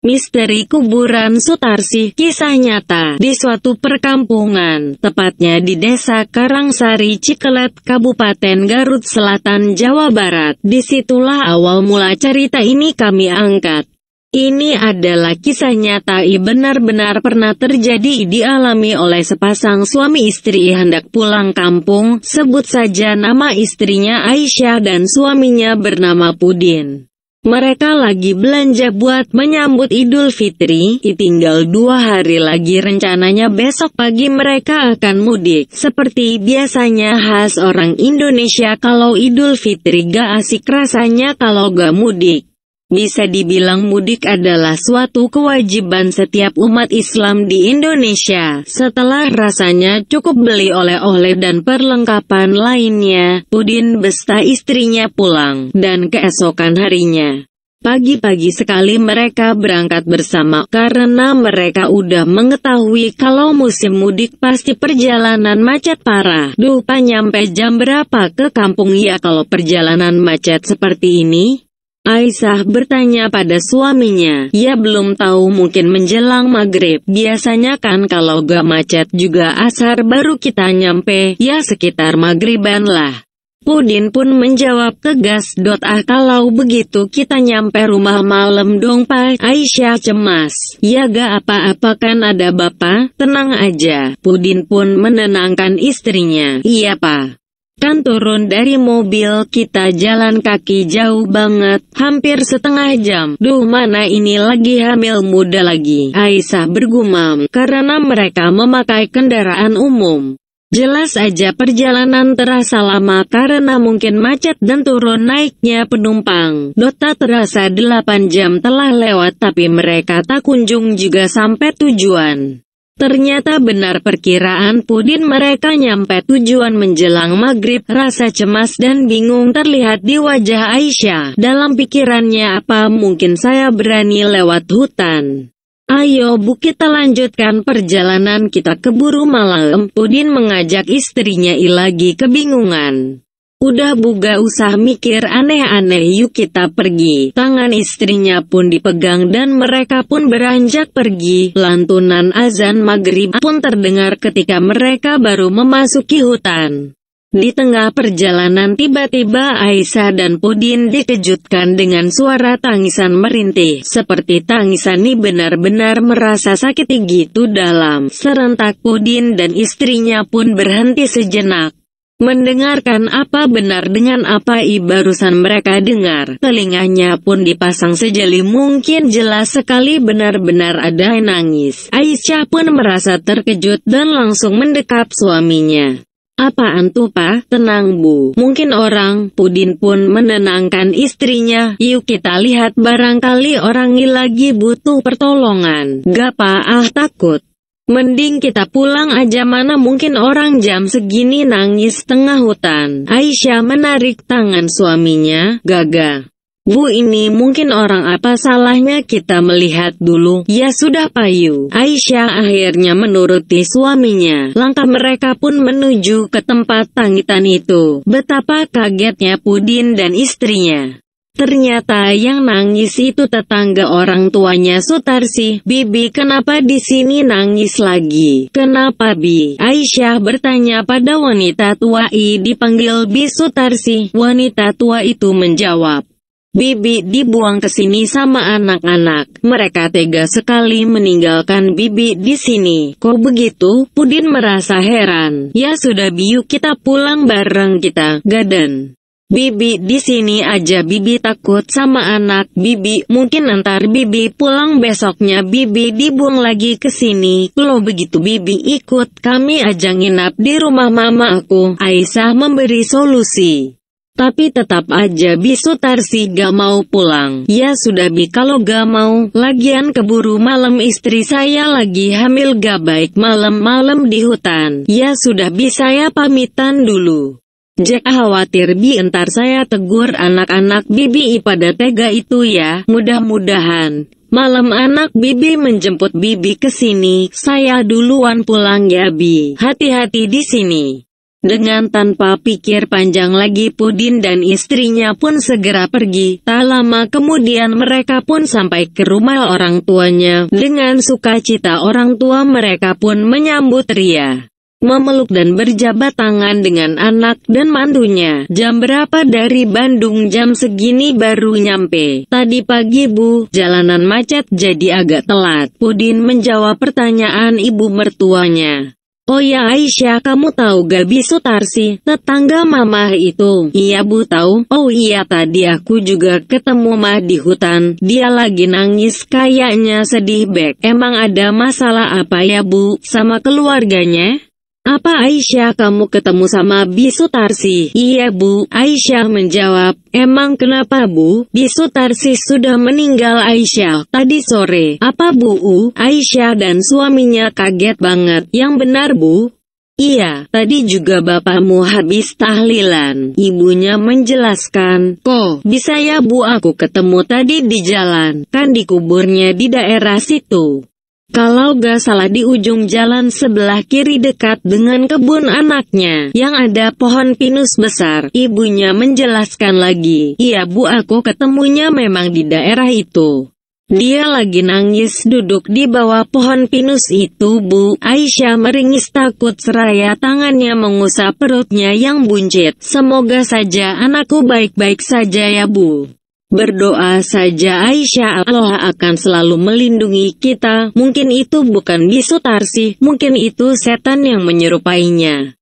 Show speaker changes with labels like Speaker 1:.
Speaker 1: Misteri Kuburan Sutarsi, kisah nyata. Di suatu perkampungan, tepatnya di Desa Karangsari Cikelet, Kabupaten Garut Selatan, Jawa Barat. Disitulah awal mula cerita ini kami angkat. Ini adalah kisah nyata benar-benar pernah terjadi dialami oleh sepasang suami istri hendak pulang kampung. Sebut saja nama istrinya Aisyah dan suaminya bernama Pudin. Mereka lagi belanja buat menyambut Idul Fitri, tinggal 2 hari lagi rencananya besok pagi mereka akan mudik. Seperti biasanya khas orang Indonesia kalau Idul Fitri gak asik rasanya kalau gak mudik. Bisa dibilang mudik adalah suatu kewajiban setiap umat Islam di Indonesia. Setelah rasanya cukup beli oleh-oleh dan perlengkapan lainnya, Pudin beserta istrinya pulang, dan keesokan harinya, pagi-pagi sekali mereka berangkat bersama, karena mereka udah mengetahui kalau musim mudik pasti perjalanan macet parah. Duh, nyampe jam berapa ke kampung ya kalau perjalanan macet seperti ini? Aisyah bertanya pada suaminya. Ya belum tahu, mungkin menjelang maghrib. Biasanya kan kalau gak macet juga asar baru kita nyampe, ya sekitar maghriban lah. Pudin pun menjawab tegas. Kalau begitu kita nyampe rumah malam dong Pak. Aisyah cemas. Ya gak apa-apa kan ada Bapak, tenang aja. Pudin pun menenangkan istrinya. Iya Pak. Kan turun dari mobil, kita jalan kaki jauh banget, hampir setengah jam. Duh, mana ini lagi hamil muda lagi. Aisyah bergumam, karena mereka memakai kendaraan umum. Jelas aja perjalanan terasa lama karena mungkin macet dan turun naiknya penumpang. Tak terasa 8 jam telah lewat tapi mereka tak kunjung juga sampai tujuan. Ternyata benar perkiraan Pudin, mereka nyampe tujuan menjelang maghrib. Rasa cemas dan bingung terlihat di wajah Aisyah. Dalam pikirannya, apa mungkin saya berani lewat hutan? Ayo Bu, kita lanjutkan perjalanan kita keburu malam. Pudin mengajak istrinya lagi kebingungan. Udah Bu, gak usah mikir aneh-aneh, yuk kita pergi. Tangan istrinya pun dipegang dan mereka pun beranjak pergi. Lantunan azan maghrib pun terdengar ketika mereka baru memasuki hutan. Di tengah perjalanan tiba-tiba Aisyah dan Pudin dikejutkan dengan suara tangisan merintih. Seperti tangisan ini benar-benar merasa sakit gitu dalam. Serentak Pudin dan istrinya pun berhenti sejenak. Mendengarkan apa benar dengan apa barusan mereka dengar. Telinganya pun dipasang sejeli mungkin, jelas sekali benar-benar ada nangis. Aisyah pun merasa terkejut dan langsung mendekap suaminya. Apaan tuh Pak? Tenang Bu, mungkin orang. Pudin pun menenangkan istrinya. Yuk kita lihat, barangkali orang lagi butuh pertolongan. Gak Pak, takut. Mending kita pulang aja, mana mungkin orang jam segini nangis tengah hutan. Aisyah menarik tangan suaminya. Gaga. Bu, ini mungkin orang, apa salahnya kita melihat dulu? Ya sudah payu. Aisyah akhirnya menuruti suaminya. Langkah mereka pun menuju ke tempat tangisan itu. Betapa kagetnya Pudin dan istrinya. Ternyata yang nangis itu tetangga orang tuanya Sutarsi. Bibi, kenapa di sini nangis lagi? Kenapa Bi? Aisyah bertanya pada wanita tua dipanggil Bi Sutarsi. Wanita tua itu menjawab, Bibi dibuang ke sini sama anak-anak. Mereka tega sekali meninggalkan Bibi di sini. Kok begitu? Pudin merasa heran. Ya sudah Bi, yuk kita pulang bareng kita. Gaden. Bibi di sini aja, Bibi takut sama anak Bibi. Mungkin ntar Bibi pulang besoknya Bibi dibuang lagi ke sini. Kalau begitu Bibi ikut kami aja nginap di rumah mama aku. Aisyah memberi solusi. Tapi tetap aja Bi Sutarsi gak mau pulang. Ya sudah Bi, kalau gak mau, lagian keburu malam, istri saya lagi hamil, gak baik malam-malam di hutan. Ya sudah Bi, saya pamitan dulu. Jack khawatir Bi, entar saya tegur anak-anak Bibi pada tega itu ya. Mudah-mudahan malam anak Bibi menjemput Bibi ke sini. Saya duluan pulang ya Bi. Hati-hati di sini. Dengan tanpa pikir panjang lagi Pudin dan istrinya pun segera pergi. Tak lama kemudian mereka pun sampai ke rumah orang tuanya. Dengan sukacita orang tua mereka pun menyambut Ria, memeluk dan berjabat tangan dengan anak dan mantunya. Jam berapa dari Bandung? Jam segini baru nyampe. Tadi pagi Bu, jalanan macet jadi agak telat. Pudin menjawab pertanyaan ibu mertuanya. Oh ya Aisyah, kamu tahu gak Sutarsi, tetangga mama itu? Iya Bu tahu. Oh iya, tadi aku juga ketemu mah di hutan. Dia lagi nangis kayaknya sedih bek. Emang ada masalah apa ya Bu, sama keluarganya? Apa Aisyah kamu ketemu sama Sutarsi? Iya Bu, Aisyah menjawab. Emang kenapa Bu? Sutarsi sudah meninggal Aisyah tadi sore. Apa Bu? Aisyah dan suaminya kaget banget. Yang benar Bu? Iya, tadi juga bapakmu habis tahlilan. Ibunya menjelaskan. Kok bisa ya Bu, aku ketemu tadi di jalan, kan dikuburnya di daerah situ. Kalau gak salah di ujung jalan sebelah kiri dekat dengan kebun anaknya, yang ada pohon pinus besar. Ibunya menjelaskan lagi. Iya Bu, aku ketemunya memang di daerah itu. Dia lagi nangis duduk di bawah pohon pinus itu Bu. Aisyah meringis takut seraya tangannya mengusap perutnya yang buncit. Semoga saja anakku baik-baik saja ya Bu. Berdoa saja Aisyah, Allah akan selalu melindungi kita. Mungkin itu bukan Sutarsi, mungkin itu setan yang menyerupainya.